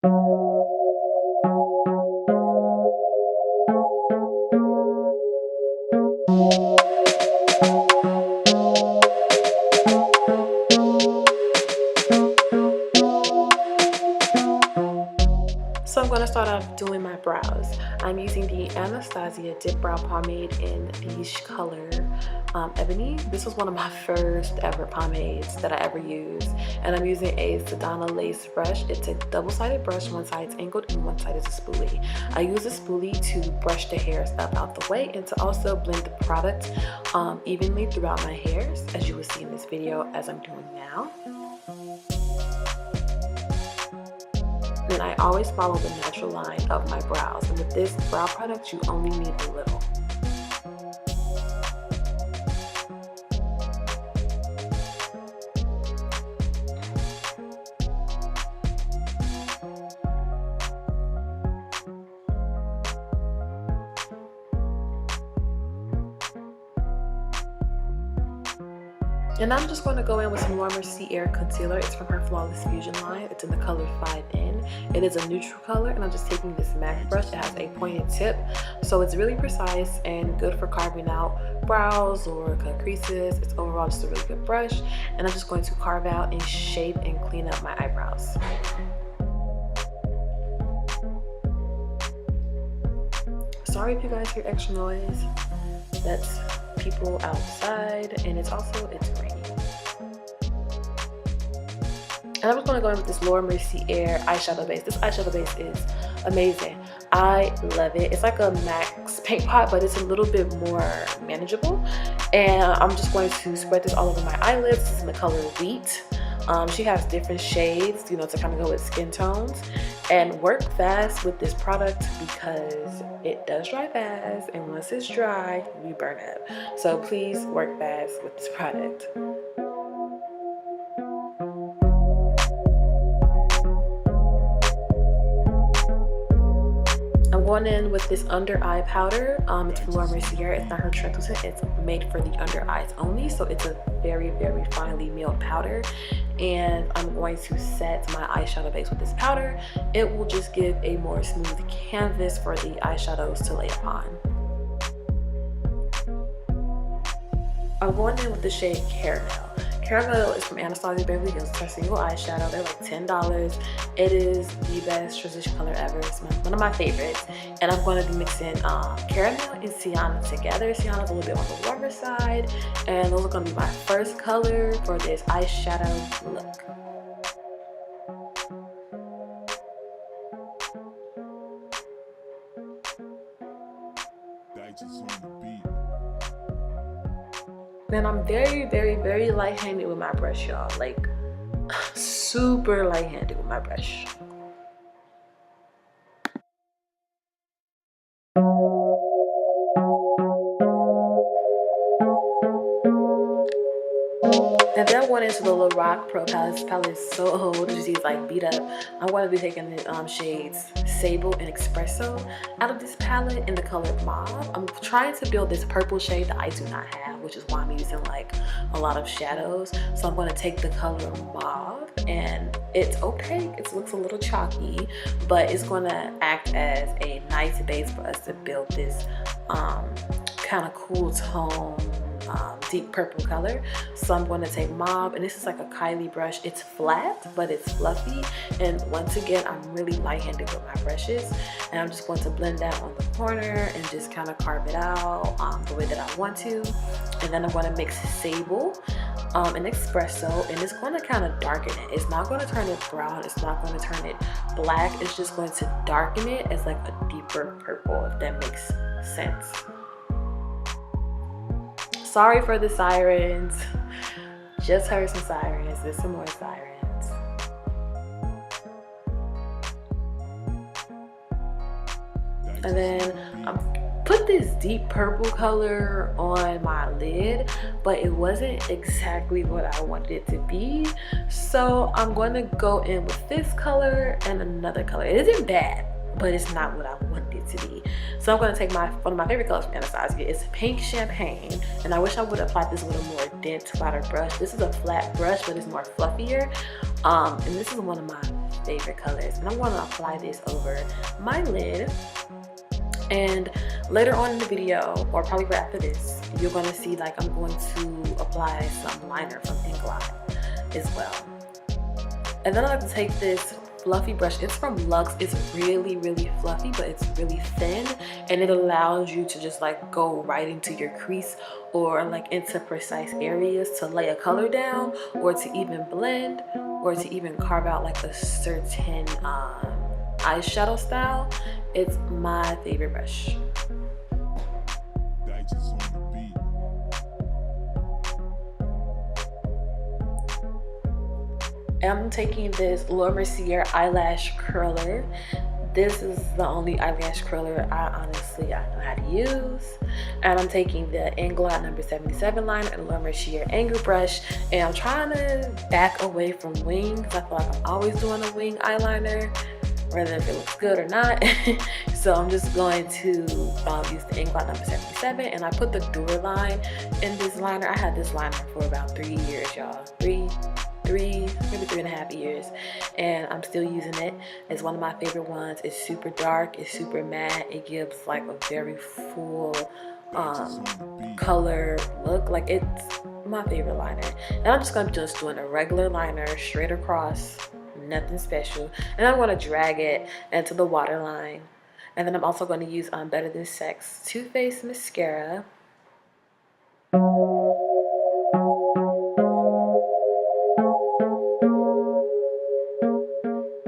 So I'm going to start off doing my brows. I'm using the Anastasia Dip Brow Pomade in Beige color Ebony. This was one of my first ever pomades that I ever used. And I'm using a Sedona lace brush. It's a double-sided brush. One side is angled and one side is a spoolie. I use a spoolie to brush the hairs up out the way and to also blend the product evenly throughout my hairs, as you will see in this video as I'm doing now. And I always follow the natural line of my brows, and with this brow product you only need a little. And I'm just going to go in with some more Mercier concealer. It's from her Flawless Fusion line. It's in the color 5N. It is a neutral color, and I'm just taking this MAC brush. It has a pointed tip, so it's really precise and good for carving out brows or cut creases. It's overall just a really good brush, and I'm just going to carve out and shape and clean up my eyebrows. Sorry if you guys hear extra noise. That's people outside, and it's raining. And I'm just going to go in with this Laura Mercier eyeshadow base. This eyeshadow base is amazing. I love it. It's like a Max paint pot, but it's a little bit more manageable. And I'm just going to spread this all over my eyelids. This is in the color Wheat. She has different shades, you know, to kind of go with skin tones. And work fast with this product because it does dry fast, and once it's dry, we burn up. So please work fast with this product. I'm going in with this under eye powder. It's from Laura Mercier. It's not her translucent. It's made for the under eyes only, so it's a very, very finely milled powder. And I'm going to set my eyeshadow base with this powder. It will just give a more smooth canvas for the eyeshadows to lay upon. I'm going in with the shade Caramel. Caramel is from Anastasia Beverly Hills. It's her single eyeshadow. They're like $10. It is the best transition color ever. It's one of my favorites. And I'm going to be mixing Caramel and Sienna together. Sienna's a little bit on the warmer side. And those are going to be my first color for this eyeshadow look. And I'm very, very, very light-handed with my brush, y'all. Like, super light-handed with my brush. And then I went into the Lorac Pro palette. This palette is so old. You see it's like beat up. I'm going to be taking the shades Sable and Espresso out of this palette in the color Mauve. I'm trying to build this purple shade that I do not have, which is why I'm using like a lot of shadows. So I'm going to take the color Mauve, and it's opaque. It looks a little chalky, but it's going to act as a nice base for us to build this kind of cool tone, deep purple color. So I'm going to take Mauve, and this is like a Kylie brush. It's flat, but it's fluffy. And once again, I'm really light-handed with my brushes, and I'm just going to blend that on the corner and just kind of carve it out the way that I want to. And then I'm going to mix Sable and Espresso, and it's going to kind of darken it. It's not going to turn it brown. It's not going to turn it black. It's just going to darken it as like a deeper purple, if that makes sense. Sorry for the sirens. Just heard some sirens. There's some more sirens. And then put this deep purple color on my lid, but it wasn't exactly what I wanted it to be. So I'm going to go in with this color and another color. It isn't bad, but it's not what I wanted it to be. So I'm going to take one of my favorite colors from Anastasia. It's Pink Champagne, and I wish I would have applied this with a more dense, flatter brush. This is a flat brush, but it's more fluffier. And this is one of my favorite colors. And I'm going to apply this over my lid. And later on in the video, or probably right after this, you're going to see like I'm going to apply some liner from Inglot as well. And then I like to take this fluffy brush. It's from Luxe. It's really, really fluffy, but it's really thin, and it allows you to just like go right into your crease or like into precise areas to lay a color down, or to even blend, or to even carve out like a certain eyeshadow style. It's my favorite brush. I'm taking this Mercier eyelash curler. This is the only eyelash curler I know how to use. And I'm taking the Inglot number 77 liner and the Mercier Anger brush. And I'm trying to back away from wings. I feel like I'm always doing a wing eyeliner, whether if it looks good or not. So I'm just going to use the Inglot number 77, and I put the Duraline in this liner. I had this liner for about 3 years, y'all. Maybe 3.5 years, and I'm still using it. It's one of my favorite ones. It's super dark, it's super matte, it gives like a very full color look. Like, it's my favorite liner. And I'm just gonna just doing a regular liner straight across, nothing special, and I'm going to drag it into the waterline. And then I'm also going to use Better Than Sex Too Faced mascara.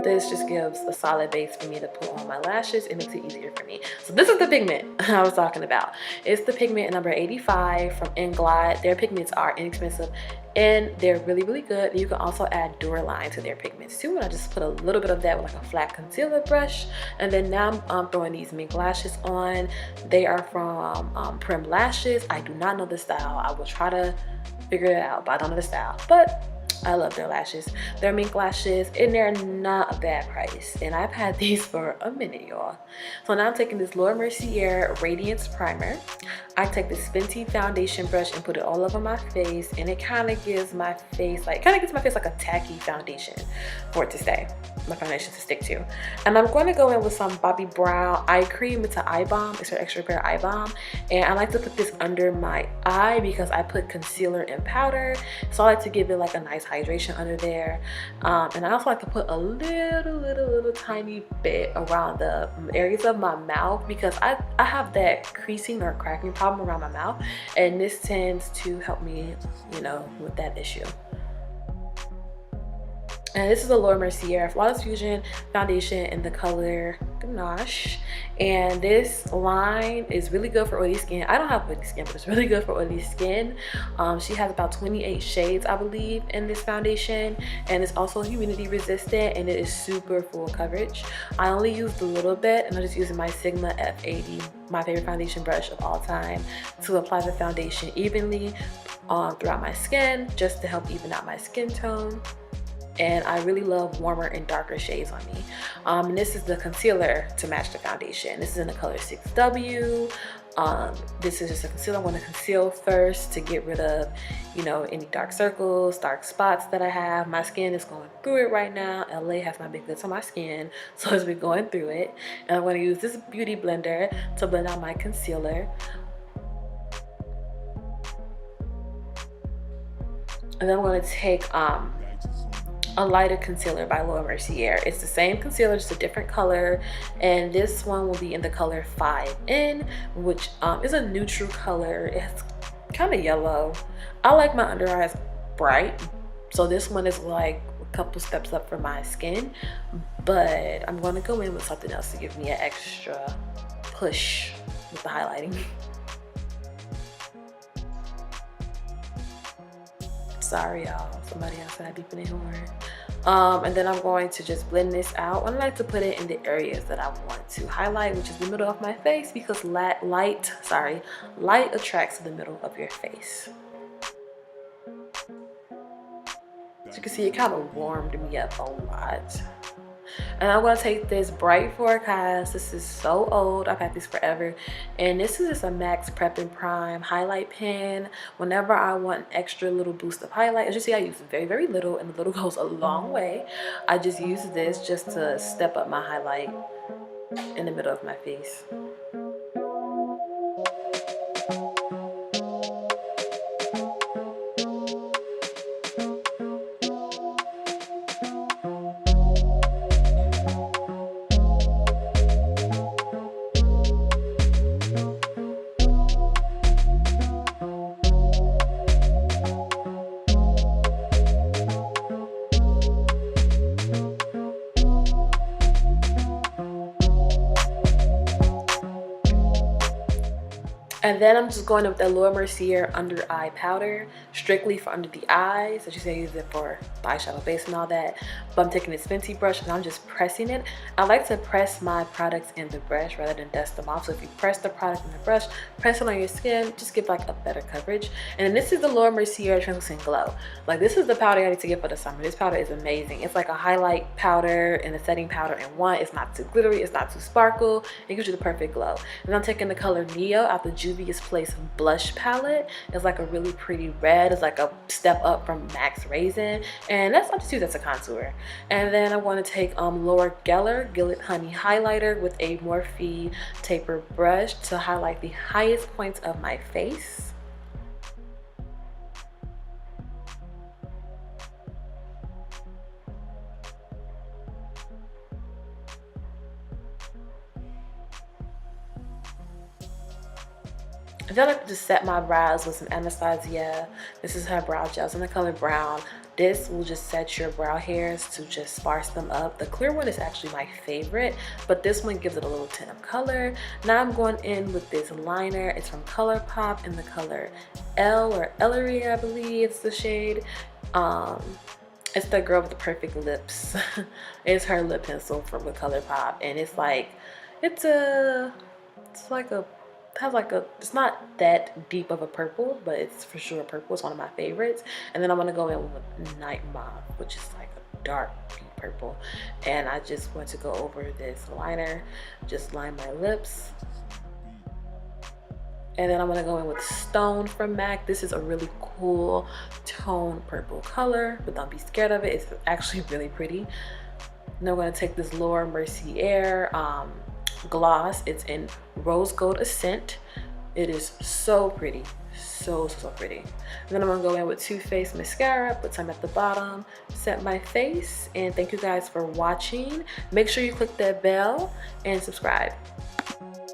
This just gives a solid base for me to put on my lashes. It makes it easier for me. So this is the pigment I was talking about. It's the pigment number 85 from Inglot. Their pigments are inexpensive and they're really, really good. You can also add Duraline to their pigments too. And I just put a little bit of that with like a flat concealer brush. And then now I'm throwing these mink lashes on. They are from Prim Lashes. I do not know the style. I will try to figure it out, but I don't know the style. But I love their lashes. They're mink lashes, and they're not a bad price. And I've had these for a minute, y'all. So now I'm taking this Mercier Radiance Primer. I take this Fenty foundation brush and put it all over my face, and it kind of gives my face like a tacky foundation for it to stay. My foundation to stick to. And I'm going to go in with some Bobbi Brown eye cream. It's an eye balm. It's her extra repair eye balm, and I like to put this under my eye because I put concealer and powder, so I like to give it like a nice hydration under there. And I also like to put a little tiny bit around the areas of my mouth because I have that creasing or cracking problem around my mouth, and this tends to help me, you know, with that issue. And this is the Mercier Flawless Fusion foundation in the color Ganache. And this line is really good for oily skin. I don't have oily skin, but it's really good for oily skin. She has about 28 shades, I believe, in this foundation. And it's also humidity resistant, and it is super full coverage. I only used a little bit, and I'm just using my Sigma F80, my favorite foundation brush of all time, to apply the foundation evenly throughout my skin, just to help even out my skin tone. And I really love warmer and darker shades on me. And this is the concealer to match the foundation. This is in the color 6W. This is just a concealer. I want to conceal first to get rid of, you know, any dark circles, dark spots that I have. My skin is going through it right now. LA has not been good to my skin, so it's been going through it. And I'm going to use this beauty blender to blend out my concealer. And then I'm going to take a lighter concealer by Mercier. It's the same concealer, just a different color, and this one will be in the color 5N, which is a neutral color. It's kind of yellow. I like my under eyes bright, so this one is like a couple steps up for my skin, but I'm going to go in with something else to give me an extra push with the highlighting. Sorry, y'all. Somebody outside beeping their horn. And then I'm going to just blend this out. I like to put it in the areas that I want to highlight, which is the middle of my face, because light attracts to the middle of your face. As you can see, it kind of warmed me up a lot. And I'm gonna take this Bright Forecast. This is so old, I've had these forever. And this is just a MAC Prep and Prime highlight pen. Whenever I want an extra little boost of highlight, as you see, I use very, very little, and the little goes a long way. I just use this just to step up my highlight in the middle of my face. And then I'm just going in with the Mercier under eye powder, strictly for under the eyes. As you see, I use it for the eyeshadow base and all that. But I'm taking this Fenty brush and I'm just pressing it. I like to press my products in the brush rather than dust them off. So if you press the product in the brush, press it on your skin, just give like a better coverage. And then this is the Mercier Translucent Glow. Like, this is the powder I need to get for the summer. This powder is amazing. It's like a highlight powder and a setting powder in one. It's not too glittery, it's not too sparkle. It gives you the perfect glow. And I'm taking the color Neo out the Juvia's Place blush palette. It's like a really pretty red. It's like a step up from Max Raisin, and that's, I just use that as a contour. And then I want to take Laura Geller Gillet Honey highlighter with a Morphe taper brush to highlight the highest points of my face. I feel like to just set my brows with some Anastasia. This is her brow gels in the color brown. This will just set your brow hairs to just sparse them up. The clear one is actually my favorite, but this one gives it a little tint of color. Now I'm going in with this liner. It's from ColourPop in the color L or Ellery, I believe it's the shade. It's the girl with the perfect lips. It's her lip pencil from the ColourPop, and it's like, it's not that deep of a purple, but it's for sure purple. It's one of my favorites. And then I'm gonna go in with Night Mauve, which is like a dark deep purple. And I just want to go over this liner, just line my lips. And then I'm gonna go in with Stone from MAC. This is a really cool tone purple color, but don't be scared of it. It's actually really pretty. Now I'm gonna take this Laura Mercier gloss. It's in Rose Gold Ascent. It is so pretty, so pretty. And then I'm gonna go in with Too Faced mascara, put some at the bottom, set my face. And thank you guys for watching. Make sure you click that bell and subscribe.